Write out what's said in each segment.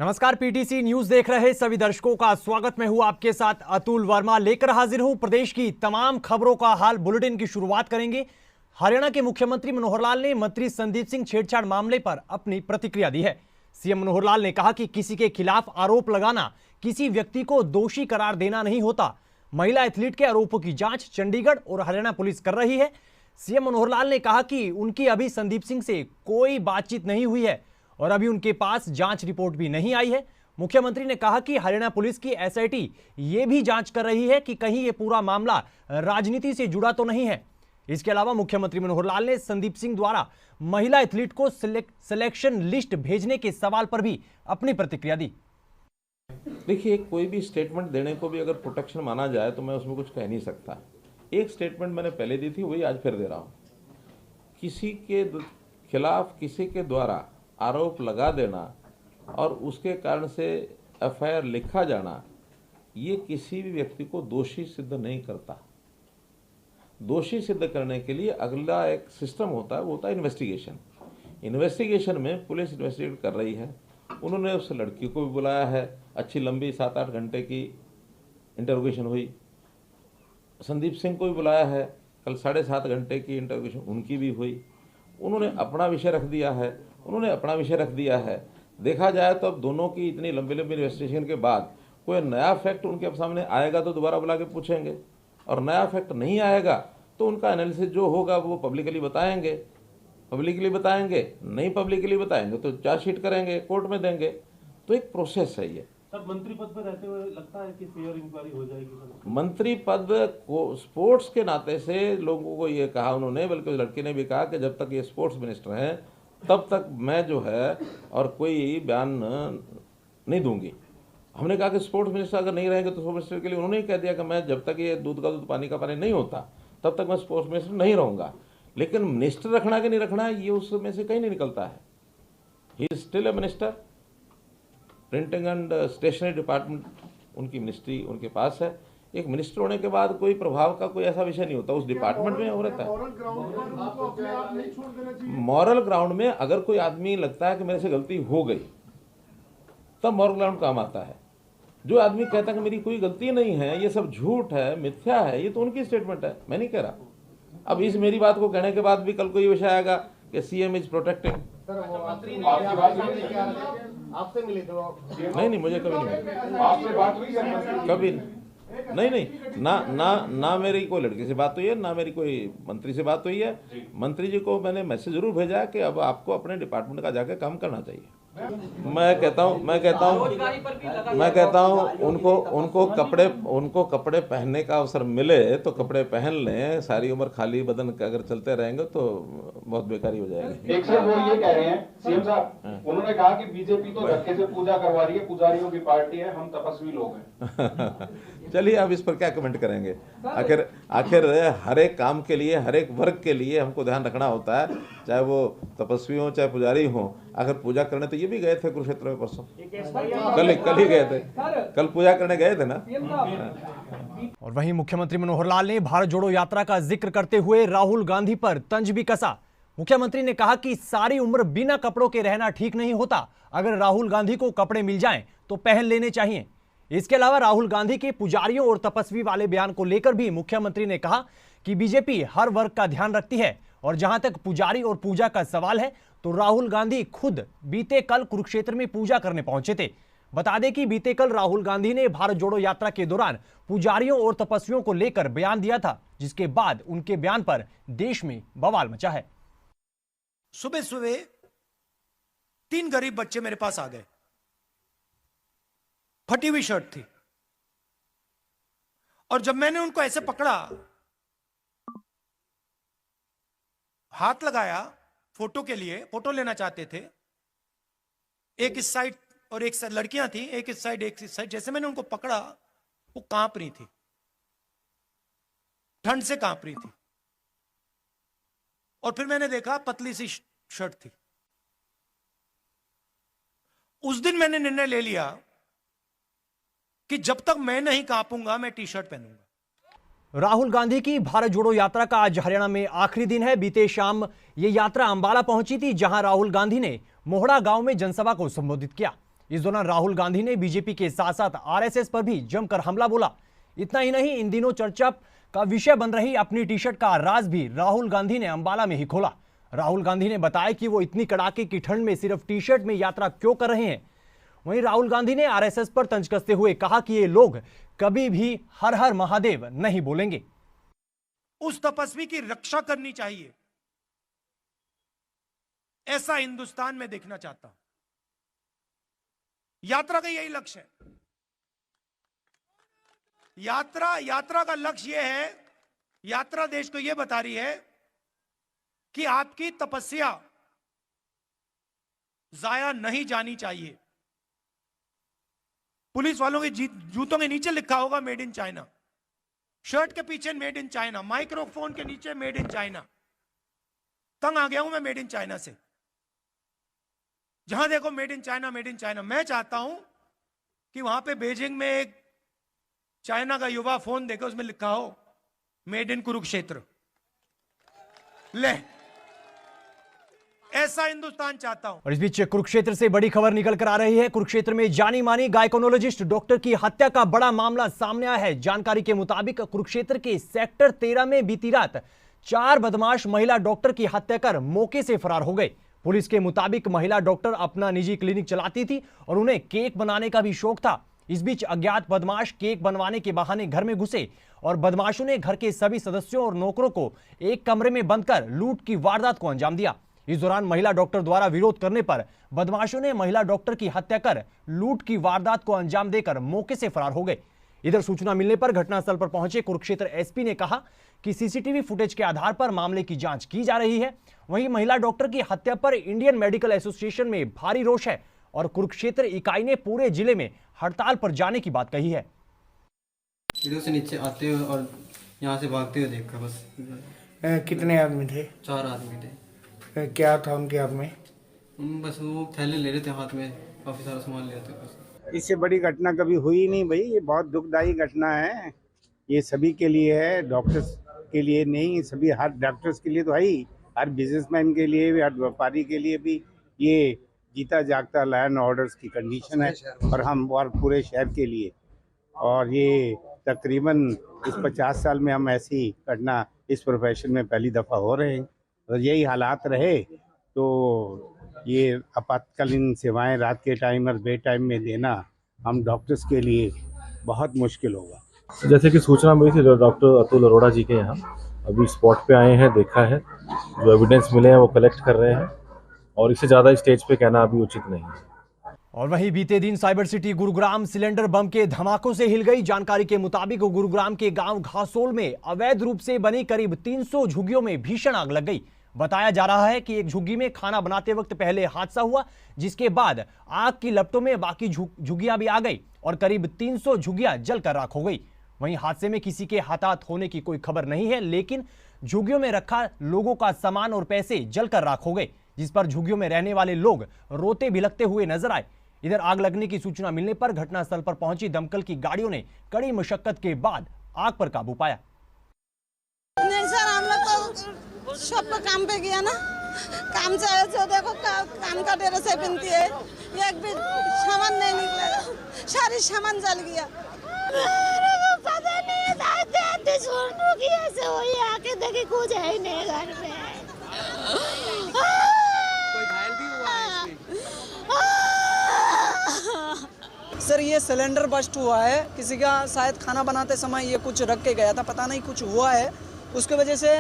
नमस्कार, PTC news देख रहे सभी दर्शकों का स्वागत। मैं हूं आपके साथ अतुल वर्मा, लेकर हाजिर हूं प्रदेश की तमाम खबरों का हाल। बुलेटिन की शुरुआत करेंगे। हरियाणा के मुख्यमंत्री मनोहर लाल ने मंत्री संदीप सिंह छेड़छाड़ मामले पर अपनी प्रतिक्रिया दी है। सीएम मनोहर लाल ने कहा कि किसी के खिलाफ आरोप लगाना किसी व्यक्ति को दोषी करार देना नहीं होता। महिला एथलीट के आरोपों की जांच चंडीगढ़ और हरियाणा पुलिस कर रही है। सीएम मनोहर लाल ने कहा कि उनकी अभी संदीप सिंह से कोई बातचीत नहीं हुई है और अभी उनके पास जांच रिपोर्ट भी नहीं आई है। मुख्यमंत्री ने कहा कि हरियाणा पुलिस की एसआईटी ये भी जांच कर रही है कि कहीं ये पूरा मामला राजनीति से जुड़ा तो नहीं है। इसके अलावा मुख्यमंत्री मनोहर लाल ने संदीप सिंह द्वारा महिला एथलीट को सिलेक्शन लिस्ट भेजने के सवाल पर भी अपनी प्रतिक्रिया दी। देखिए, कोई भी स्टेटमेंट देने को भी अगर प्रोटेक्शन माना जाए तो मैं उसमें कुछ कह नहीं सकता। एक स्टेटमेंट मैंने पहले दी थी, वही आज फिर दे रहा हूँ। किसी के खिलाफ किसी के द्वारा आरोप लगा देना और उसके कारण से एफआईआर लिखा जाना, ये किसी भी व्यक्ति को दोषी सिद्ध नहीं करता। दोषी सिद्ध करने के लिए अगला एक सिस्टम होता है, वो होता है इन्वेस्टिगेशन। इन्वेस्टिगेशन में पुलिस इन्वेस्टिगेट कर रही है। उन्होंने उस लड़की को भी बुलाया है, अच्छी लंबी 7-8 घंटे की इंटरोगेशन हुई। संदीप सिंह को भी बुलाया है, कल 7.5 घंटे की इंटरोगेशन उनकी भी हुई। उन्होंने अपना विषय रख दिया है। देखा जाए तो अब दोनों की इतनी लंबी इन्वेस्टिगेशन के बाद कोई नया फैक्ट उनके सामने आएगा तो दोबारा बुला के पूछेंगे, और नया फैक्ट नहीं आएगा तो उनका एनालिसिस जो होगा वो पब्लिकली बताएंगे। नहीं पब्लिकली बताएंगे तो चार्जशीट करेंगे, कोर्ट में देंगे। तो एक प्रोसेस है ये। सर, मंत्री पद पर रहते हुए लगता है कि फेयर इंक्वायरी हो जाएगी? मंत्री पद को स्पोर्ट्स के नाते से लोगों को ये कहा उन्होंने, बल्कि उस लड़की ने भी कहा कि जब तक ये स्पोर्ट्स मिनिस्टर हैं तब तक मैं जो है और कोई बयान नहीं दूंगी। हमने कहा कि स्पोर्ट्स मिनिस्टर अगर नहीं रहेंगे तो स्पोर्ट्स मिनिस्टर के लिए उन्होंने ही कह दिया कि मैं जब तक ये दूध का दूध पानी का पानी नहीं होता तब तक मैं स्पोर्ट्स मिनिस्टर नहीं रहूंगा। लेकिन मिनिस्टर रखना कि नहीं रखना, ये उसमें से कहीं नहीं निकलता है। He is still a minister. Printing and stationery department उनकी मिनिस्ट्री उनके पास है। एक मिनिस्टर होने के बाद कोई प्रभाव का कोई ऐसा विषय नहीं होता, उस डिपार्टमेंट में हो रहता है। मॉरल ग्राउंड में अगर कोई आदमी लगता है कि मेरे से गलती हो गई, तब मॉरल ग्राउंड काम आता है। जो आदमी कहता है कि मेरी कोई गलती नहीं है, ये सब झूठ है, मिथ्या है, ये तो उनकी स्टेटमेंट है, मैं नहीं कह रहा। अब इस मेरी बात को कहने के बाद भी कल को ये विषय आएगा कि सीएम इज प्रोटेक्टिंग। आपसे मिले थे नहीं, मुझे कभी नहीं, आपसे बात हुई कभी नहीं, ना मेरी कोई लड़की से बात हुई है, ना मेरी कोई मंत्री से बात हुई है। मंत्री जी को मैंने मैसेज जरूर भेजा है कि अब आपको अपने डिपार्टमेंट का जाकर काम करना चाहिए। मैं कहता हूँ उनको कपड़े पहनने का अवसर मिले तो कपड़े पहन लें। सारी उम्र खाली बदन अगर चलते रहेंगे तो बहुत बेकारी हो जाएगी। एक सर वो ये कह रहे हैं सीएम साहब, उन्होंने कहा कि बीजेपी तो धक्के से पूजा करवा रही है, पुजारियों की पार्टी है, हम तपस्वी लोग हैं। चलिए, अब इस पर क्या कमेंट करेंगे। आखिर हर एक काम के लिए, हर एक वर्ग के लिए हमको ध्यान रखना होता है, चाहे वो तपस्वी हो चाहे पुजारी हो। अगर पूजा करने तो ये भी गए थे कुरुक्षेत्र में परसों, कल ही गए थे, कल पूजा करने गए थे ना। और वहीं मुख्यमंत्री मनोहर लाल ने भारत जोड़ो यात्रा का जिक्र करते हुए राहुल गांधी पर तंज भी कसा। मुख्यमंत्री ने कहा कि सारी उम्र बिना कपड़ों के रहना ठीक नहीं होता। अगर राहुल गांधी को कपड़े मिल जाएं तो पहन लेने चाहिए। इसके अलावा राहुल गांधी के पुजारियों और तपस्वी वाले बयान को लेकर भी मुख्यमंत्री ने कहा कि बीजेपी हर वर्ग का ध्यान रखती है, और जहां तक पुजारी और पूजा का सवाल है तो राहुल गांधी खुद बीते कल कुरुक्षेत्र में पूजा करने पहुंचे थे। बता दें कि बीते कल राहुल गांधी ने भारत जोड़ो यात्रा के दौरान पुजारियों और तपस्वियों को लेकर बयान दिया था, जिसके बाद उनके बयान पर देश में बवाल मचा है। सुबह सुबह 3 गरीब बच्चे मेरे पास आ गए, फटी हुई शर्ट थी, और जब मैंने उनको ऐसे पकड़ा, हाथ लगाया फोटो के लिए, फोटो लेना चाहते थे, एक इस साइड और एक साइड लड़कियां थी, एक इस साइड। जैसे मैंने उनको पकड़ा, वो कांप रही थी, ठंड से कांप रही थी। और फिर मैंने देखा पतली सी शर्ट थी। उस दिन मैंने निर्णय ले लिया कि जब तक मैं नहीं कांपूंगा, मैं टी शर्ट पहनूंगा। राहुल गांधी की भारत जोड़ो यात्रा का आज हरियाणा में आखिरी दिन है। बीते शाम ये यात्रा अंबाला पहुंची थी, जहां राहुल गांधी ने मोहड़ा गांव में जनसभा को संबोधित किया। इस दौरान राहुल गांधी ने बीजेपी के साथ साथ आरएसएस पर भी जमकर हमला बोला। इतना ही नहीं, इन दिनों चर्चा का विषय बन रही अपनी टी शर्ट का राज भी राहुल गांधी ने अंबाला में ही खोला। राहुल गांधी ने बताया कि वो इतनी कड़ाके की ठंड में सिर्फ टी शर्ट में यात्रा क्यों कर रहे हैं। वहीं राहुल गांधी ने आरएसएस पर तंज कसते हुए कहा कि ये लोग कभी भी हर हर महादेव नहीं बोलेंगे। उस तपस्वी की रक्षा करनी चाहिए, ऐसा हिंदुस्तान में देखना चाहता हूं। यात्रा का यही लक्ष्य है। यात्रा का लक्ष्य यह है, यात्रा देश को यह बता रही है कि आपकी तपस्या जाया नहीं जानी चाहिए। पुलिस वालों के जूतों के नीचे लिखा होगा मेड इन चाइना, शर्ट के पीछे मेड इन चाइना, माइक्रोफोन के नीचे मेड इन चाइना। तंग आ गया हूं मैं मेड इन चाइना से। जहां देखो made in China, made in China. मैं चाहता हूं कि वहां पे बीजिंग में एक चाइना का युवा फोन देकर उसमें लिखा हो मेड इन कुरुक्षेत्र। ले, ऐसा हिंदुस्तान चाहता हूं। और इस बीच कुरुक्षेत्र से बड़ी खबर निकल कर आ रही है। कुरुक्षेत्र में जानी मानी गायकोनोलॉजिस्ट डॉक्टर की हत्या का बड़ा मामला सामने आया है। जानकारी के मुताबिक कुरुक्षेत्र के सेक्टर 13 में बीती रात 4 बदमाश महिला डॉक्टर की हत्या कर मौके से फरार हो गए। पुलिस के मुताबिक महिला डॉक्टर अपना निजी क्लिनिक चलाती थी और उन्हें केक बनाने का भी शौक था। इस बीच अज्ञात बदमाश केक बनवाने के बहाने घर में घुसे और बदमाशों ने घर के सभी सदस्यों और नौकरों को एक कमरे में बंद कर लूट की वारदात को अंजाम दिया। इस दौरान महिला डॉक्टर द्वारा विरोध करने पर बदमाशों ने महिला डॉक्टर की हत्या कर लूट की वारदात को अंजाम देकर मौके से फरार हो गए। इधर सूचना मिलने पर घटनास्थल पर पहुंचे कुरुक्षेत्र एसपी ने कहा कि सीसीटीवी फुटेज के आधार पर मामले की जांच की जा रही है। वहीं महिला डॉक्टर की हत्या पर इंडियन मेडिकल एसोसिएशन में भारी रोष है और कुरुक्षेत्र इकाई ने पूरे जिले में हड़ताल पर जाने की बात कही है। सीढ़ियों से नीचे आते हुए और यहाँ से भागते हुए देखा बस। कितने आदमी थे? 4 आदमी थे। क्या था उनके हाथ में? बस वो थैले ले रहे थे हाथ में, काफी सारा सामान ले थे बस। इससे बड़ी घटना कभी हुई नहीं भाई, ये बहुत दुखदायी घटना है। ये सभी के लिए है, डॉक्टर्स के लिए नहीं, सभी हर डॉक्टर्स के लिए तो है ही, हर बिजनेसमैन के लिए भी, हर व्यापारी के लिए भी ये जीता जागता लॉ एंड ऑर्डर्स की कंडीशन है और हम और पूरे शहर के लिए। और ये तकरीबन इस 50 साल में हम ऐसी घटना इस प्रोफेशन में पहली दफ़ा हो रहे हैं। और यही हालात रहे तो ये आपातकालीन सेवाएं रात के टाइम और बे टाइम में देना हम डॉक्टर्स के लिए बहुत मुश्किल होगा। जैसे कि सूचना मिली थी डॉक्टर अतुल अरोड़ा जी के यहाँ, अभी स्पॉट पे आए हैं, देखा है, जो एविडेंस मिले हैं वो कलेक्ट कर रहे हैं और इससे ज़्यादा स्टेज पे कहना अभी उचित नहीं है। और वहीं बीते दिन साइबर सिटी गुरुग्राम सिलेंडर बम के धमाकों से हिल गई। जानकारी के मुताबिक गुरुग्राम के गांव घासोल में अवैध रूप से बनी करीब 300 झुग्गियों में भीषण आग लग गई। बताया जा रहा है कि एक झुग्गी में खाना बनाते वक्त पहले हादसा हुआ, जिसके बाद आग की लपटों में बाकी झुग्गियां भी आ गई और करीब 300 झुग्गियां जलकर राख हो गई। वहीं हादसे में किसी के हताहत होने की कोई खबर नहीं है, लेकिन झुग्गियों में रखा लोगों का सामान और पैसे जलकर राख हो गए, जिस पर झुग्गियों में रहने वाले लोग रोते बिलखते हुए नजर आए। इधर आग लगने की सूचना मिलने पर घटनास्थल पर पहुंची दमकल की गाड़ियों ने कड़ी मशक्कत के बाद आग पर काबू पाया। नहीं सर, हम लोग तो शॉप पर काम पे गया ना, काम से आए तो देखो काम का ड्रेस से पिनती है, एक भी सामान नहीं निकलेगा, सारी सामान जल गया। पता नहीं दादी छोड़ने की ऐसे हुई, आके देखे कुछ है ही नहीं घर में। कोई घायल भी हुआ है इसमें? सर ये सिलेंडर बस्ट हुआ है, किसी का शायद खाना बनाते समय ये कुछ रख के गया था, पता नहीं कुछ हुआ है, उसके वजह से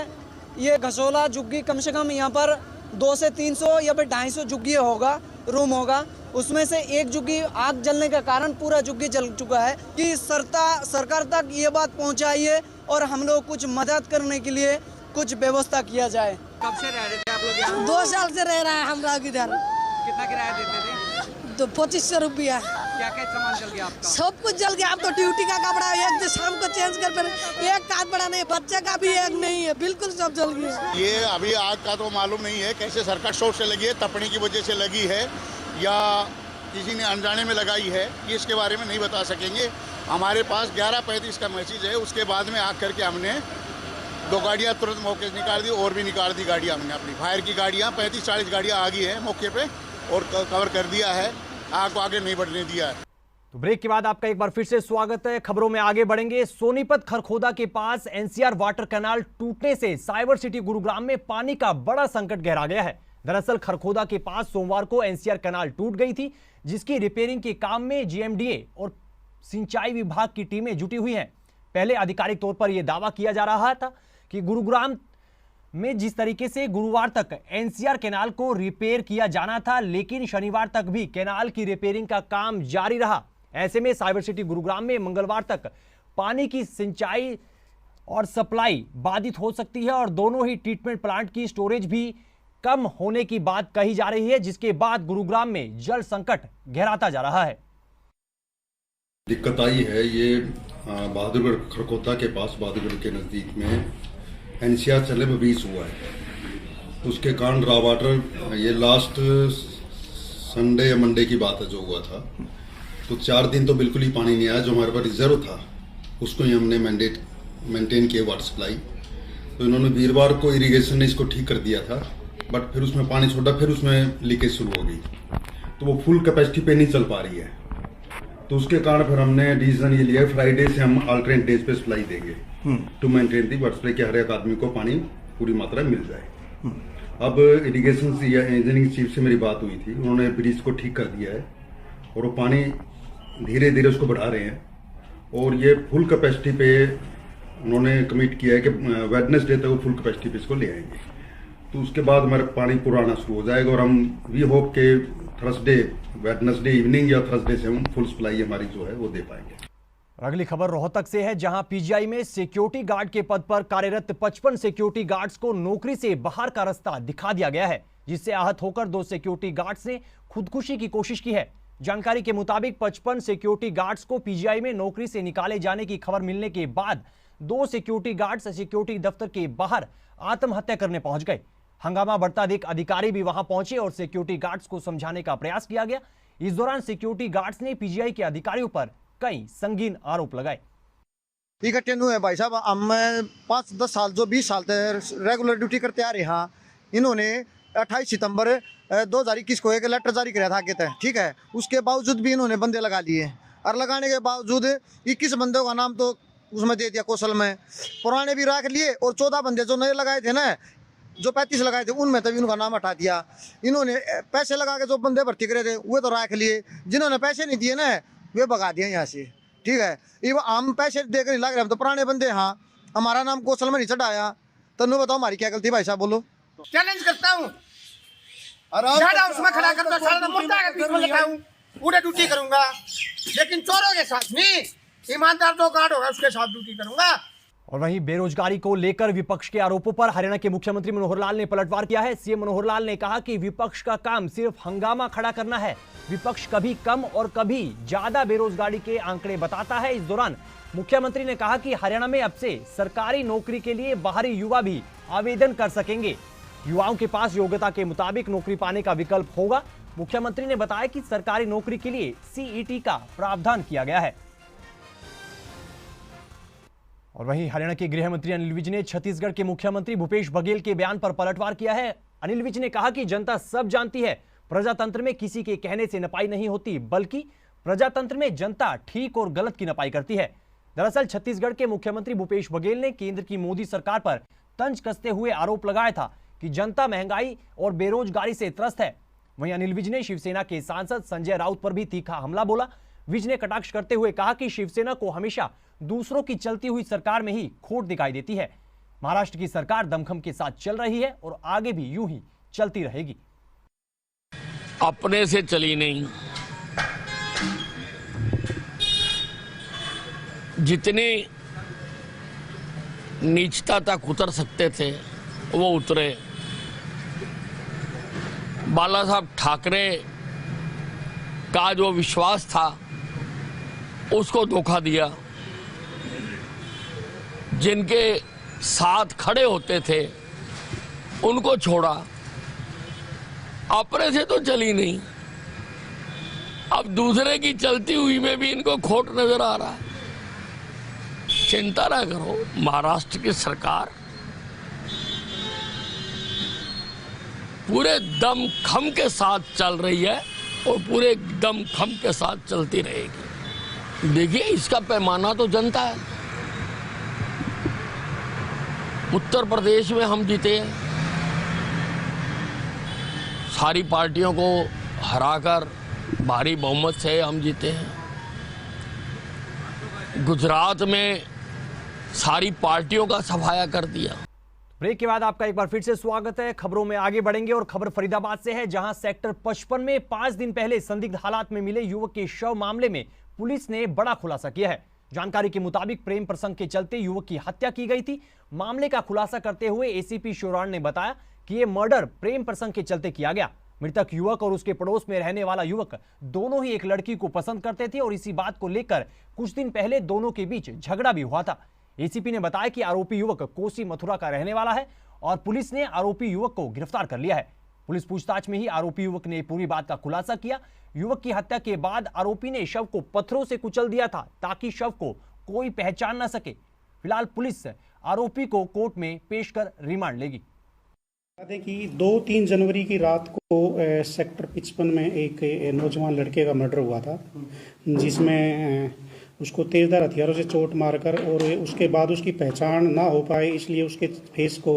ये घसोला झुग्गी कम से कम यहाँ पर 200 से 300 या फिर 250 झुग्गी होगा, रूम होगा, उसमें से एक झुग्गी आग जलने के कारण पूरा झुग्गी जल चुका है। कि सरकार तक ये बात पहुँचाइए और हम लोग कुछ मदद करने के लिए कुछ व्यवस्था किया जाए। कब से रह रहे थे आप लोग यहाँ? 2 साल से रह रहा है हम लोग इधर। कितना किराया देते थे? तो 2500 रुपया। क्या क्या सामान जल गया आपका? सब कुछ जल गया। अब तो ड्यूटी का कपड़ा एक जो शाम को चेंज कर, एक काट पड़ा नहीं, बच्चे का भी एक नहीं है, बिल्कुल सब जल गया। ये अभी आग का तो मालूम नहीं है, कैसे सरकार शॉर्ट से लगी है, तपने की वजह से लगी है या किसी ने अनजाने में लगाई है, ये इसके बारे में नहीं बता सकेंगे। हमारे पास 11:35 का मैसेज है, उसके बाद में आग करके हमने 2 गाड़ियाँ तुरंत मौके से निकाल दी और भी निकाल दी गाड़ियाँ हमने अपनी फायर की गाड़ियाँ, 35-40 गाड़ियाँ आ गई है मौके पे और कवर कर दिया है। आग को आगे नहीं बढ़ने दिया है। तो ब्रेक के बाद आपका एक बार फिर से स्वागत है। खबरों में आगे बढ़ेंगे। सोनीपत खरखोदा के पास एनसीआर वाटर कैनाल टूटने से साइबर सिटी गुरुग्राम में पानी का बड़ा संकट गहरा गया है। दरअसल खरखोदा के पास सोमवार को एनसीआर कैनाल टूट गई थी, जिसकी रिपेयरिंग के काम में जीएमडीए और सिंचाई विभाग की टीमें जुटी हुई हैं। पहले आधिकारिक तौर पर यह दावा किया जा रहा था कि गुरुग्राम में जिस तरीके से गुरुवार तक एनसीआर कैनाल को रिपेयर किया जाना था, लेकिन शनिवार तक भी कैनाल की रिपेयरिंग का काम जारी रहा। ऐसे में साइबर सिटी गुरुग्राम में मंगलवार तक पानी की सिंचाई और सप्लाई बाधित हो सकती है और दोनों ही ट्रीटमेंट प्लांट की स्टोरेज भी कम होने की बात कही जा रही है, जिसके बाद गुरुग्राम में जल संकट गहराता जा रहा है। दिक्कत आई है ये बहादुरगढ़ खरखोदा के पास, बहादुरगढ़ के नज़दीक में एनसीआर चले में 20 हुआ है। उसके कारण रॉ वाटर ये लास्ट संडे या मंडे की बात है जो हुआ था, तो 4 दिन तो बिल्कुल ही पानी नहीं आया। जो हमारे पास रिजर्व था उसको ही हमने मेंटेन किया वाटर सप्लाई। तो इन्होंने वीरवार को इरिगेशन ने इसको ठीक कर दिया था, बट फिर उसमें पानी छोड़ा, फिर उसमें लीकेज शुरू हो गई, तो वो फुल कैपेसिटी पे नहीं चल पा रही है। तो उसके कारण फिर हमने डिसीजन ये लिया फ्राइडे से हम अल्टरनेट डेज पे सप्लाई देंगे to maintain the water supply, कि हर एक आदमी को पानी पूरी मात्रा में मिल जाए। अब इरिगेशन से या इंजीनियरिंग चीफ से मेरी बात हुई थी, उन्होंने ब्रिज को ठीक कर दिया है और वो पानी धीरे धीरे उसको बढ़ा रहे हैं और ये फुल कैपेसिटी पे उन्होंने कमिट किया है कि वेडनेसडे तक वो फुल कैपेसिटी पे इसको ले आएंगे। तो उसके बाद हमारा पानी पूरा आना शुरू हो जाएगा और हम वी होप के थर्सडे, वेडनेसडे इवनिंग या थर्सडे से हम फुल सप्लाई हमारी जो है वो दे पाएंगे। अगली खबर रोहतक से है, जहां पीजीआई में सिक्योरिटी गार्ड के पद पर कार्यरत 55 सिक्योरिटी गार्ड्स को नौकरी से बाहर का रास्ता दिखा दिया गया है, जिससे आहत होकर 2 सिक्योरिटी गार्ड्स ने खुदकुशी की कोशिश की है। जानकारी के मुताबिक 55 सिक्योरिटी गार्ड्स को पीजीआई में नौकरी से निकाले जाने की खबर मिलने के बाद 2 सिक्योरिटी गार्ड्स सिक्योरिटी दफ्तर के बाहर आत्महत्या करने पहुंच गए। हंगामा बढ़ता देख अधिकारी भी वहां पहुंचे और सिक्योरिटी गार्ड्स को समझाने का प्रयास किया गया। इस दौरान सिक्योरिटी गार्ड्स ने पीजीआई के अधिकारियों पर कई संगीन आरोप लगाए। इकट्ठे हुए भाई साहब, हम 5-10 साल जो 20 साल तक रेगुलर ड्यूटी करते आ रहे हैं। इन्होंने 28 सितंबर 2021 को एक लेटर जारी किया था आगे तक, ठीक है। उसके बावजूद भी इन्होंने बंदे लगा लिए और लगाने के बावजूद 21 बंदों का नाम तो उसमें दे दिया कौशल में, पुराने भी रख लिए और 14 बंदे जो नए लगाए थे ना, जो 35 लगाए थे उनमें तभी उनका नाम हटा दिया। इन्होंने पैसे लगा के जो बंदे भर्ती करे थे वो तो रख लिए, जिन्होंने पैसे नहीं दिए ना वे भगा दिए यहाँ से, ठीक है। ये हम पैसे देकर नहीं लग रहे, हम तो पुराने बंदे। हाँ, हमारा नाम कौशल में नहीं चढ़ाया, तो नु बताओ हमारी क्या गलती भाई साहब, बोलो। चैलेंज करता हूँ, उसमें खड़ा कर दो, पूरे ड्यूटी करूंगा, लेकिन चोरों के साथ नहीं, ईमानदार जो गार्ड होगा उसके साथ ड्यूटी करूंगा। और वहीं बेरोजगारी को लेकर विपक्ष के आरोपों पर हरियाणा के मुख्यमंत्री मनोहर लाल ने पलटवार किया है। सीएम मनोहर लाल ने कहा कि विपक्ष का काम सिर्फ हंगामा खड़ा करना है। विपक्ष कभी कम और कभी ज्यादा बेरोजगारी के आंकड़े बताता है। इस दौरान मुख्यमंत्री ने कहा कि हरियाणा में अब से सरकारी नौकरी के लिए बाहरी युवा भी आवेदन कर सकेंगे। युवाओं के पास योग्यता के मुताबिक नौकरी पाने का विकल्प होगा। मुख्यमंत्री ने बताया कि सरकारी नौकरी के लिए सीईटी का प्रावधान किया गया है। और वहीं हरियाणा के गृह मंत्री अनिल विज ने छत्तीसगढ़ के मुख्यमंत्री भूपेश बघेल के बयान पर पलटवार किया है। अनिल विज ने कहा कि जनता सब जानती है, प्रजातंत्र में किसी के कहने से नपाई नहीं होती, बल्कि प्रजातंत्र में जनता ठीक और गलत की नपाई करती है। दरअसल छत्तीसगढ़ के मुख्यमंत्री भूपेश बघेल ने केंद्र की मोदी सरकार पर तंज कसते हुए आरोप लगाया था कि जनता महंगाई और बेरोजगारी से त्रस्त है। वहीं अनिल विज ने शिवसेना के सांसद संजय राउत पर भी तीखा हमला बोला। विज ने कटाक्ष करते हुए कहा कि शिवसेना को हमेशा दूसरों की चलती हुई सरकार में ही खोट दिखाई देती है। महाराष्ट्र की सरकार दमखम के साथ चल रही है और आगे भी यूं ही चलती रहेगी। अपने से चली नहीं, जितनी नीचता तक उतर सकते थे वो उतरे। बाला साहब ठाकरे का जो विश्वास था उसको धोखा दिया। जिनके साथ खड़े होते थे उनको छोड़ा। अपने से तो चली नहीं, अब दूसरे की चलती हुई में भी इनको खोट नजर आ रहा है। चिंता ना करो, महाराष्ट्र की सरकार पूरे दमखम के साथ चल रही है और पूरे दमखम के साथ चलती रहेगी। देखिए, इसका पैमाना तो जनता है। उत्तर प्रदेश में हम जीते हैं, सारी पार्टियों को हराकर भारी बहुमत से हम जीते हैं। गुजरात में सारी पार्टियों का सफाया कर दिया। ब्रेक के बाद आपका एक बार फिर से स्वागत है। खबरों में आगे बढ़ेंगे और खबर फरीदाबाद से है, जहां सेक्टर 55 में 5 दिन पहले संदिग्ध हालात में मिले युवक के शव मामले में पुलिस ने बड़ा खुलासा किया है। जानकारी के मुताबिक प्रेम प्रसंग के चलते युवक की हत्या की गई थी। मामले का खुलासा करते हुए एसीपी श्योराण ने बताया कि यह मर्डर प्रेम प्रसंग के चलते किया गया। मृतक युवक और उसके पड़ोस में रहने वाला युवक दोनों ही एक लड़की को पसंद करते थे और इसी बात को लेकर कुछ दिन पहले दोनों के बीच झगड़ा भी हुआ था। एसीपी ने बताया कि आरोपी युवक कोसी मथुरा का रहने वाला है और पुलिस ने आरोपी युवक को गिरफ्तार कर लिया है। पुलिस पूछताछ में ही आरोपी युवक ने पूरी बात का खुलासा किया। युवक की हत्या के बाद आरोपी ने शव को पत्थरों से कुचल दिया था ताकि शव को कोई पहचान न सके। फिलहाल पुलिस आरोपी को कोर्ट में पेश कर रिमांड लेगी। कि 2-3 जनवरी की रात को सेक्टर 55 में एक नौजवान लड़के का मर्डर हुआ था, जिसमें उसको तेजधार हथियारों से चोट मारकर और उसके बाद उसकी पहचान ना हो पाए, इसलिए उसके फेस को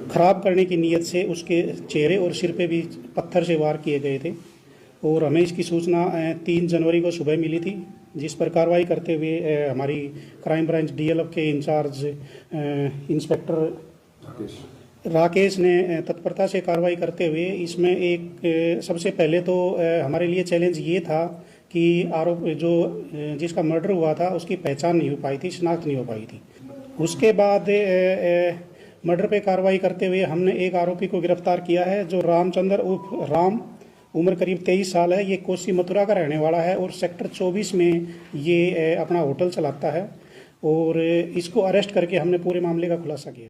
खराब करने की नीयत से उसके चेहरे और सिर पे भी पत्थर से वार किए गए थे। और हमें इसकी सूचना 3 जनवरी को सुबह मिली थी, जिस पर कार्रवाई करते हुए हमारी क्राइम ब्रांच डीएलएफ के इंचार्ज इंस्पेक्टर राकेश ने तत्परता से कार्रवाई करते हुए इसमें एक सबसे पहले तो हमारे लिए चैलेंज ये था कि आरोप जो जिसका मर्डर हुआ था उसकी पहचान नहीं हो पाई थी, शिनाख्त नहीं हो पाई थी। उसके बाद मर्डर पे कार्रवाई करते हुए हमने एक आरोपी को गिरफ्तार किया है, जो रामचंद्र उर्फ राम, उम्र करीब 23 साल है। ये कोसी मथुरा का रहने वाला है और सेक्टर 24 में ये अपना होटल चलाता है और इसको अरेस्ट करके हमने पूरे मामले का खुलासा किया।